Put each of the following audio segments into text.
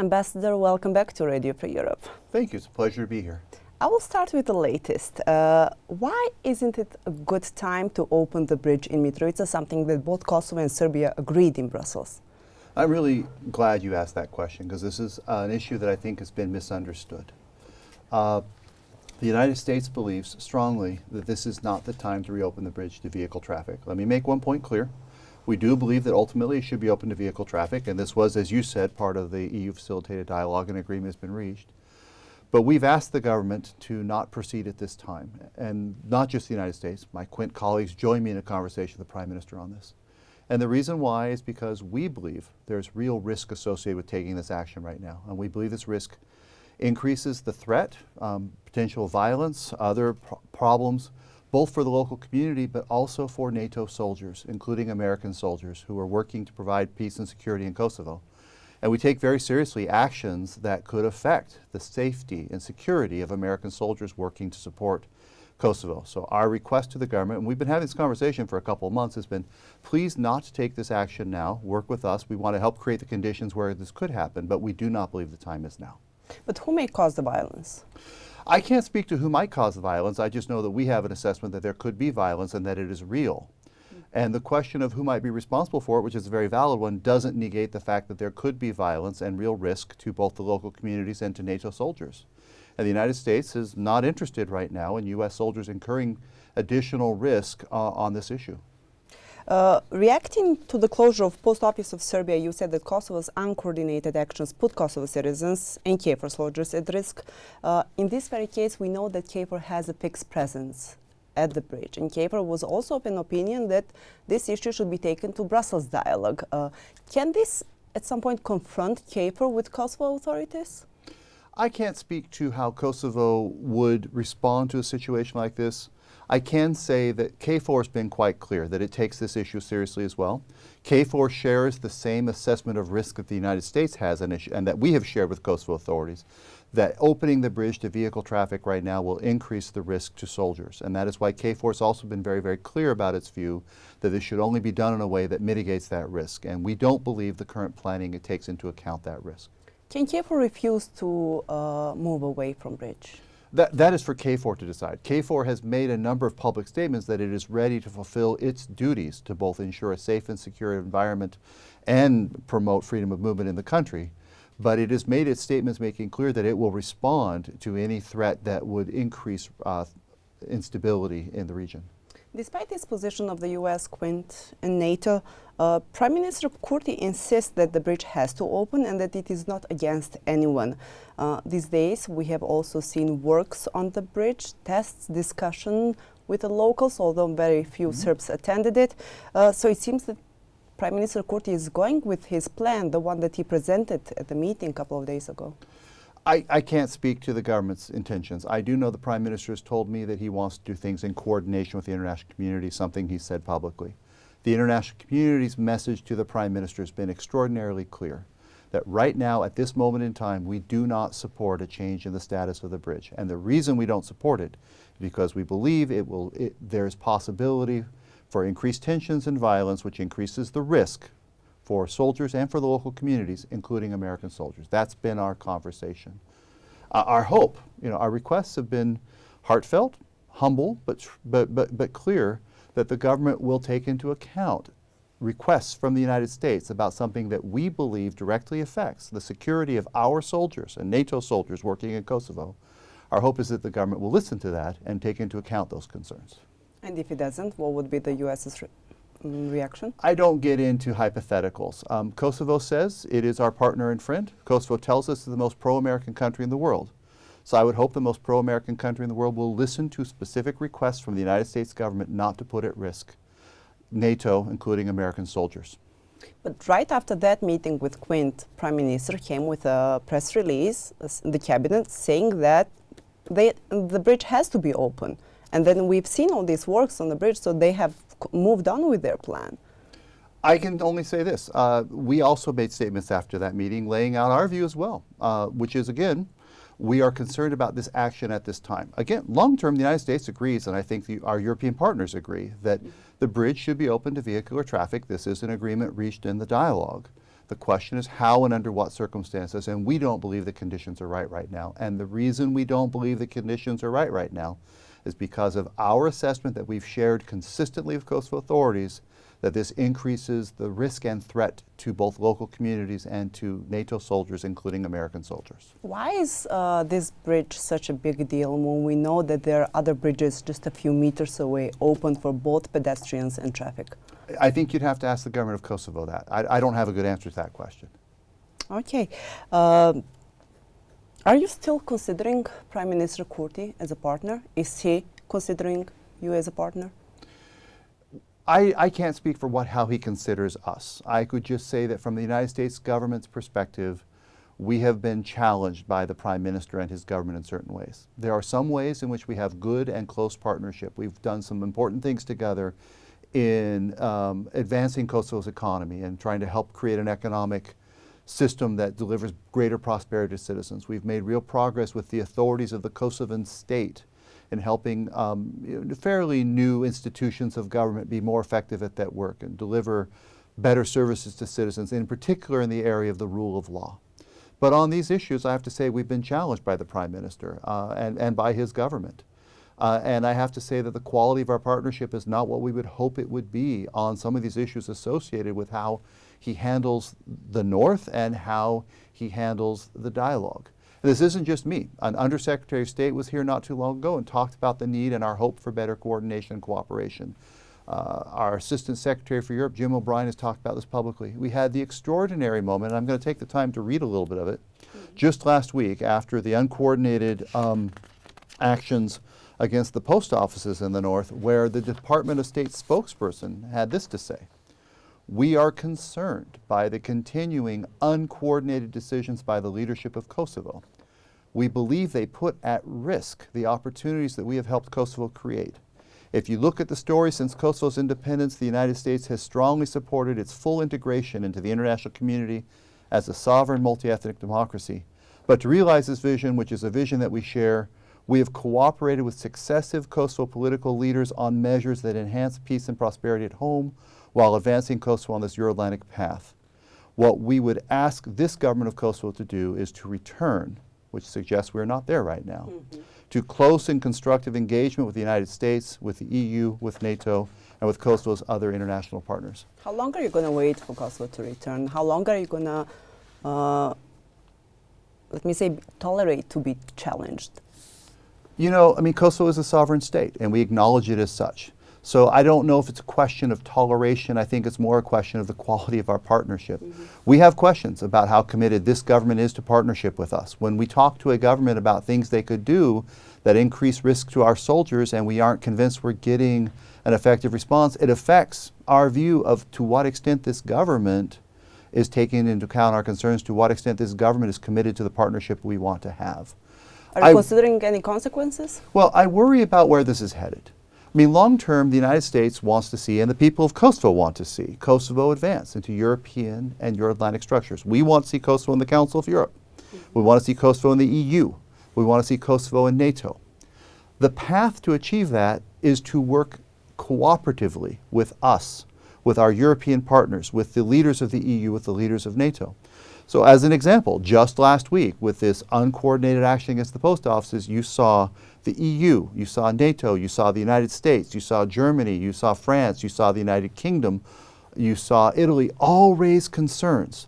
Ambassador, welcome back to Radio Free Europe. Thank you. It's a pleasure to be here. I will start with the latest. Why isn't it a good time to open the bridge in Mitrovica, something that both Kosovo and Serbia agreed in Brussels? I'm really glad you asked that question because this is an issue that I think has been misunderstood. The United States believes strongly that this is not the time to reopen the bridge to vehicle traffic. Let me make one point clear. We do believe that ultimately it should be open to vehicle traffic, and this was, as you said, part of the EU-facilitated dialogue, and agreement has been reached. But we've asked the government to not proceed at this time, and not just the United States. My Quint colleagues joined me in a conversation with the Prime Minister on this. And the reason why is because we believe there's real risk associated with taking this action right now, and we believe this risk increases the threat, potential violence, other problems, both for the local community but also for NATO soldiers, including American soldiers who are working to provide peace and security in Kosovo. And we take very seriously actions that could affect the safety and security of American soldiers working to support Kosovo. So our request to the government, and we've been having this conversation for a couple of months, has been please not take this action now, work with us. We want to help create the conditions where this could happen, but we do not believe the time is now. But who may cause the violence? I can't speak to who might cause the violence. I just know that we have an assessment that there could be violence and that it is real. And the question of who might be responsible for it, which is a very valid one, doesn't negate the fact that there could be violence and real risk to both the local communities and to NATO soldiers. And the United States is not interested right now in U.S. soldiers incurring additional risk on this issue. Reacting to the closure of post office of Serbia, you said that Kosovo's uncoordinated actions put Kosovo citizens and KFOR soldiers at risk. In this very case, we know that KFOR has a fixed presence at the bridge, and KFOR was also of an opinion that this issue should be taken to Brussels dialogue. Can this at some point confront KFOR with Kosovo authorities? I can't speak to how Kosovo would respond to a situation like this. I can say that KFOR has been quite clear that it takes this issue seriously as well. KFOR shares the same assessment of risk that the United States has and that we have shared with Kosovo authorities, that opening the bridge to vehicle traffic right now will increase the risk to soldiers. And that is why KFOR has also been very, very clear about its view that this should only be done in a way that mitigates that risk. And we don't believe the current planning it takes into account that risk. Can KFOR refuse to move away from bridge? That is for KFOR to decide. KFOR has made a number of public statements that it is ready to fulfill its duties to both ensure a safe and secure environment and promote freedom of movement in the country. But it has made its statements making clear that it will respond to any threat that would increase instability in the region. Despite this position of the US, Quint, and NATO, Prime Minister Kurti insists that the bridge has to open and that it is not against anyone. These days, we have also seen works on the bridge, tests, discussion with the locals, although very few Serbs attended it. So it seems that Prime Minister Kurti is going with his plan, the one that he presented at the meeting a couple of days ago. I can't speak to the government's intentions. I do know the Prime Minister has told me that he wants to do things in coordination with the international community, something he said publicly. The international community's message to the Prime Minister has been extraordinarily clear, that right now, at this moment in time, we do not support a change in the status of the bridge. And the reason we don't support it is because we believe there's possibility for increased tensions and violence, which increases the risk for soldiers and for the local communities, including American soldiers. That's been our conversation. Our hope, our requests have been heartfelt, humble, but clear that the government will take into account requests from the United States about something that we believe directly affects the security of our soldiers and NATO soldiers working in Kosovo. Our hope is that the government will listen to that and take into account those concerns. And if it doesn't, what would be the US's reaction? I don't get into hypotheticals. Kosovo says it is our partner and friend. Kosovo tells us it's the most pro-American country in the world. So I would hope the most pro-American country in the world will listen to specific requests from the United States government not to put at risk NATO, including American soldiers. But right after that meeting with Quint, Prime Minister came with a press release, the cabinet, saying that the bridge has to be open. And then we've seen all these works on the bridge, so they have moved on with their plan. I can only say this. We also made statements after that meeting laying out our view as well, which is, again, we are concerned about this action at this time. Again, long-term, the United States agrees, and I think our European partners agree, that the bridge should be open to vehicular traffic. This is an agreement reached in the dialogue. The question is how and under what circumstances, and we don't believe the conditions are right now. And the reason we don't believe the conditions are right now is because of our assessment that we've shared consistently with Kosovo authorities that this increases the risk and threat to both local communities and to NATO soldiers, including American soldiers. Why is this bridge such a big deal when we know that there are other bridges just a few meters away open for both pedestrians and traffic? I think you'd have to ask the government of Kosovo that. I don't have a good answer to that question. Okay. Are you still considering Prime Minister Kurti as a partner? Is he considering you as a partner? I can't speak for how he considers us. I could just say that from the United States government's perspective, we have been challenged by the Prime Minister and his government in certain ways. There are some ways in which we have good and close partnership. We've done some important things together in advancing Kosovo's economy and trying to help create an economic system that delivers greater prosperity to citizens. We've made real progress with the authorities of the Kosovan state in helping fairly new institutions of government be more effective at that work and deliver better services to citizens, in particular in the area of the rule of law. But on these issues, I have to say we've been challenged by the Prime Minister and by his government. And I have to say that the quality of our partnership is not what we would hope it would be on some of these issues associated with how he handles the North and how he handles the dialogue. This isn't just me. An Undersecretary of State was here not too long ago and talked about the need and our hope for better coordination and cooperation. Our Assistant Secretary for Europe, Jim O'Brien, has talked about this publicly. We had the extraordinary moment, and I'm going to take the time to read a little bit of it, just last week after the uncoordinated actions against the post offices in the North, where the Department of State spokesperson had this to say: "We are concerned by the continuing uncoordinated decisions by the leadership of Kosovo. We believe they put at risk the opportunities that we have helped Kosovo create. If you look at the story since Kosovo's independence, the United States has strongly supported its full integration into the international community as a sovereign multi-ethnic democracy. But to realize this vision, which is a vision that we share, we have cooperated with successive Kosovo political leaders on measures that enhance peace and prosperity at home while advancing Kosovo on this Euro-Atlantic path. What we would ask this government of Kosovo to do is to return," which suggests we're not there right now, "to close and constructive engagement with the United States, with the EU, with NATO, and with Kosovo's other international partners." How long are you going to wait for Kosovo to return? How long are you going to, let me say, tolerate to be challenged? You know, I mean, Kosovo is a sovereign state, and we acknowledge it as such. So I don't know if it's a question of toleration. I think it's more a question of the quality of our partnership. We have questions about how committed this government is to partnership with us. When we talk to a government about things they could do that increase risk to our soldiers and we aren't convinced we're getting an effective response, it affects our view of to what extent this government is taking into account our concerns, to what extent this government is committed to the partnership we want to have. Are you considering any consequences? Well, I worry about where this is headed. I mean, long term, the United States wants to see, and the people of Kosovo want to see, Kosovo advance into European and Euro-Atlantic structures. We want to see Kosovo in the Council of Europe. We want to see Kosovo in the EU. We want to see Kosovo in NATO. The path to achieve that is to work cooperatively with us, with our European partners, with the leaders of the EU, with the leaders of NATO. So as an example, just last week with this uncoordinated action against the post offices, you saw the EU, you saw NATO, you saw the United States, you saw Germany, you saw France, you saw the United Kingdom, you saw Italy, all raise concerns.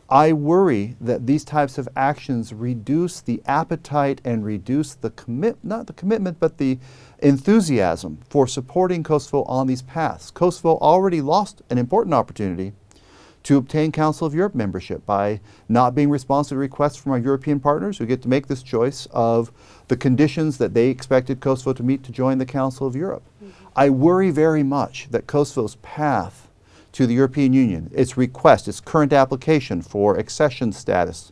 I worry that these types of actions reduce the appetite and reduce the not the commitment, but the enthusiasm for supporting Kosovo on these paths. Kosovo already lost an important opportunity to obtain Council of Europe membership by not being responsive to requests from our European partners who get to make this choice of the conditions that they expected Kosovo to meet to join the Council of Europe. I worry very much that Kosovo's path to the European Union, its request, its current application for accession status,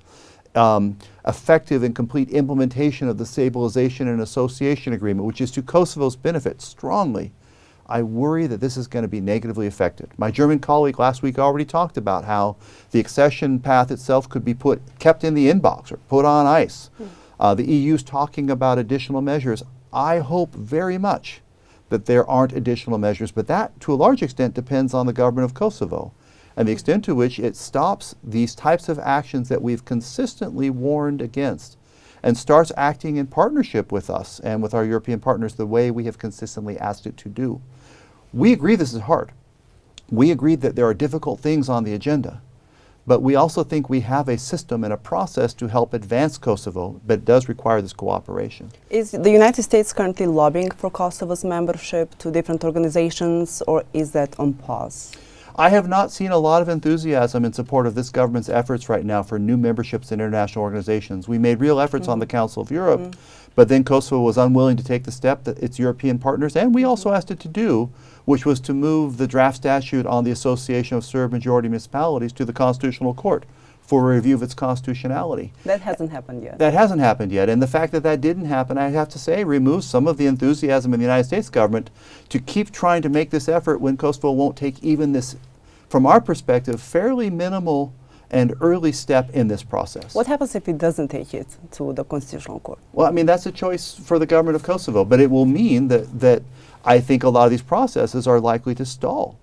effective and complete implementation of the Stabilization and Association Agreement, which is to Kosovo's benefit strongly, I worry that this is going to be negatively affected. My German colleague last week already talked about how the accession path itself could be kept in the inbox or put on ice. The EU's talking about additional measures. I hope very much that there aren't additional measures, but that to a large extent depends on the government of Kosovo. and the extent to which it stops these types of actions that we've consistently warned against and starts acting in partnership with us and with our European partners the way we have consistently asked it to do. We agree this is hard. We agree that there are difficult things on the agenda, but we also think we have a system and a process to help advance Kosovo, but it does require this cooperation. Is the United States currently lobbying for Kosovo's membership to different organizations, or is that on pause? I have not seen a lot of enthusiasm in support of this government's efforts right now for new memberships in international organizations. We made real efforts on the Council of Europe, but then Kosovo was unwilling to take the step that its European partners, and we also asked it to do, which was to move the draft statute on the Association of Serb Majority Municipalities to the Constitutional Court for a review of its constitutionality. That hasn't happened yet. That hasn't happened yet, and the fact that that didn't happen, I have to say, removes some of the enthusiasm in the United States government to keep trying to make this effort when Kosovo won't take even this, from our perspective, fairly minimal and early step in this process. What happens if it doesn't take it to the Constitutional Court? Well, I mean, that's a choice for the government of Kosovo, but it will mean that I think a lot of these processes are likely to stall.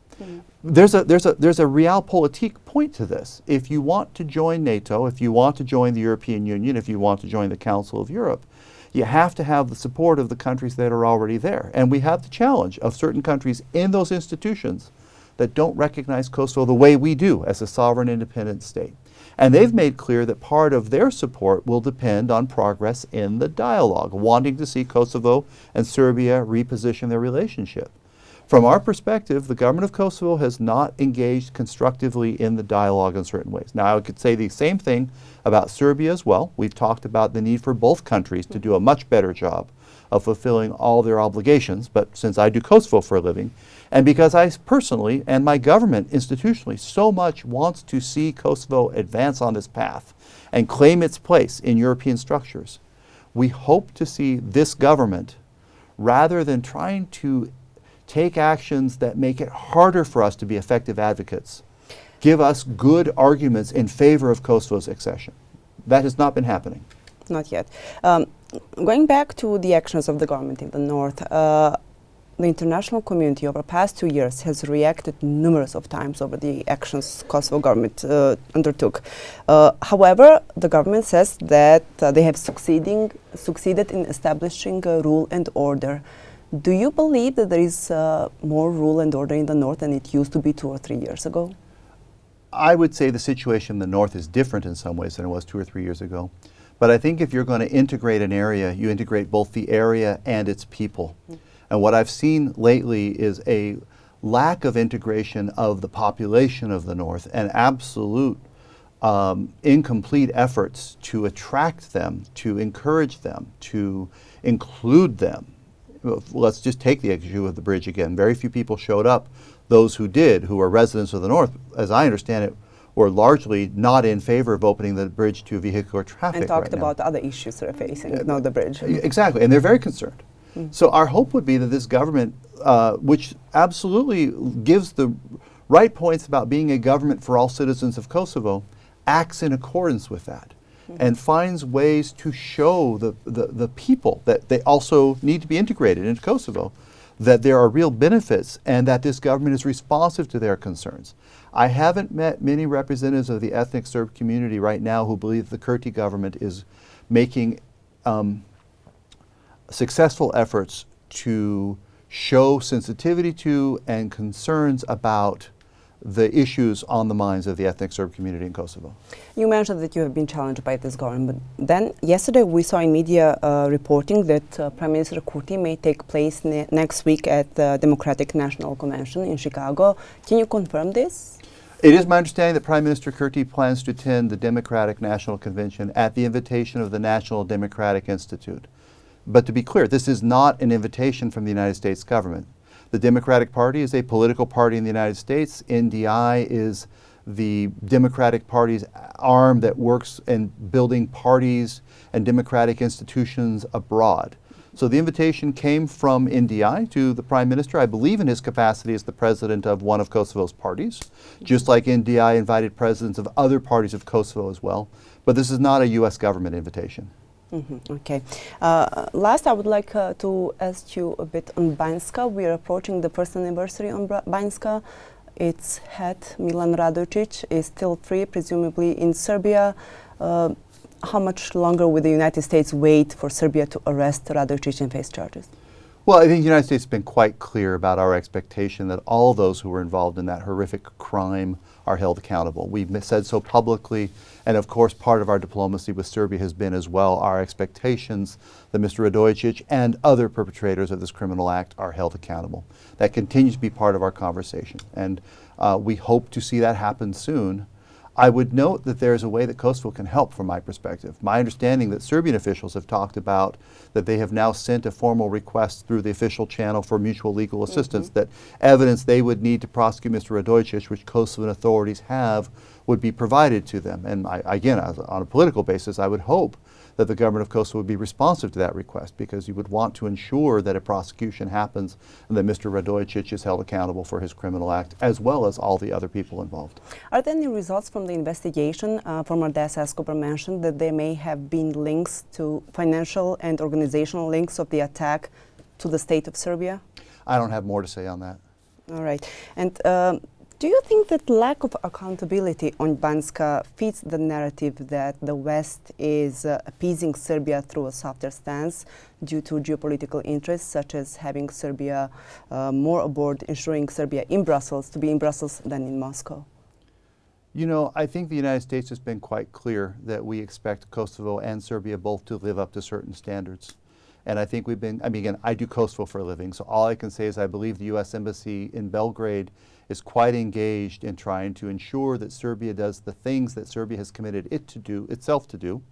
There's a realpolitik point to this. If you want to join NATO, if you want to join the European Union, if you want to join the Council of Europe, you have to have the support of the countries that are already there. And we have the challenge of certain countries in those institutions that don't recognize Kosovo the way we do as a sovereign independent state. And they've made clear that part of their support will depend on progress in the dialogue, wanting to see Kosovo and Serbia reposition their relationship. From our perspective, the government of Kosovo has not engaged constructively in the dialogue in certain ways. Now, I could say the same thing about Serbia as well. We've talked about the need for both countries to do a much better job of fulfilling all their obligations, but since I do Kosovo for a living, and because I personally and my government institutionally so much wants to see Kosovo advance on this path and claim its place in European structures, we hope to see this government, rather than trying to take actions that make it harder for us to be effective advocates, give us good arguments in favor of Kosovo's accession. That has not been happening. Not yet. Going back to the actions of the government in the north, the international community over the past 2 years has reacted numerous of times over the actions Kosovo government undertook. However, the government says that they have succeeded in establishing a rule and order. Do you believe that there is more rule and order in the north than it used to be 2 or 3 years ago? I would say the situation in the north is different in some ways than it was 2 or 3 years ago. But I think if you're going to integrate an area, you integrate both the area and its people. And what I've seen lately is a lack of integration of the population of the north and absolute incomplete efforts to attract them, to encourage them, to include them. Let's just take the issue of the bridge again. Very few people showed up. Those who did, who are residents of the north, as I understand it, were largely not in favor of opening the bridge to vehicular traffic. And talked about other issues they're facing, not the bridge. Exactly, and they're very concerned. So our hope would be that this government, which absolutely gives the right points about being a government for all citizens of Kosovo, acts in accordance with that and finds ways to show the people that they also need to be integrated into Kosovo, that there are real benefits and that this government is responsive to their concerns. I haven't met many representatives of the ethnic Serb community right now who believe the Kurti government is making successful efforts to show sensitivity to and concerns about the issues on the minds of the ethnic Serb community in Kosovo. You mentioned that you have been challenged by this government. Then yesterday we saw in media reporting that Prime Minister Kurti may take place next week at the Democratic National Convention in Chicago. Can you confirm this? It is my understanding that Prime Minister Kurti plans to attend the Democratic National Convention at the invitation of the National Democratic Institute. But to be clear, this is not an invitation from the United States government. The Democratic Party is a political party in the United States. NDI is the Democratic Party's arm that works in building parties and democratic institutions abroad. So the invitation came from NDI to the Prime Minister, I believe in his capacity as the president of one of Kosovo's parties, just like NDI invited presidents of other parties of Kosovo as well. But this is not a U.S. government invitation. Okay. Last, I would like to ask you a bit on Banjska. We are approaching the first anniversary on Banjska. its head, Milan Radojcic, is still free, presumably in Serbia. How much longer will the United States wait for Serbia to arrest Radojcic and face charges? Well, I think the United States has been quite clear about our expectation that all those who were involved in that horrific crime are held accountable. We've said so publicly, and of course part of our diplomacy with Serbia has been as well our expectations that Mr. Radojcic and other perpetrators of this criminal act are held accountable. That continues to be part of our conversation, and we hope to see that happen soon. I would note that there is a way that Kosovo can help from my perspective. My understanding that Serbian officials have talked about that they have now sent a formal request through the official channel for mutual legal assistance, that evidence they would need to prosecute Mr. Radojcic, which Kosovan authorities have, would be provided to them. And again, on a political basis, I would hope that the government of Kosovo would be responsive to that request, because you would want to ensure that a prosecution happens and that Mr. Radojcic is held accountable for his criminal act, as well as all the other people involved. Are there any results from the investigation? Former DAS Escobar mentioned that there may have been links to financial and organizational links of the attack to the state of Serbia? I don't have more to say on that. All right. And do you think that lack of accountability on Banjska fits the narrative that the West is appeasing Serbia through a softer stance due to geopolitical interests, such as having Serbia more aboard, ensuring Serbia in Brussels, to be in Brussels than in Moscow? You know, I think the United States has been quite clear that we expect Kosovo and Serbia both to live up to certain standards. And I think we've been, I mean, again, I do Kosovo for a living, so all I can say is I believe the U.S. Embassy in Belgrade is quite engaged in trying to ensure that Serbia does the things that Serbia has committed itself to do,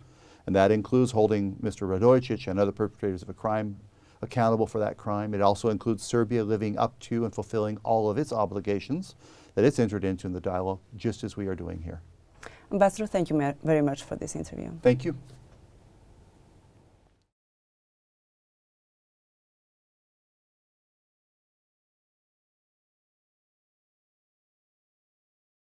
and that includes holding Mr. Radojcic and other perpetrators of a crime accountable for that crime. It also includes Serbia living up to and fulfilling all of its obligations that it's entered into in the dialogue, just as we are doing here. Ambassador, thank you very much for this interview. Thank you.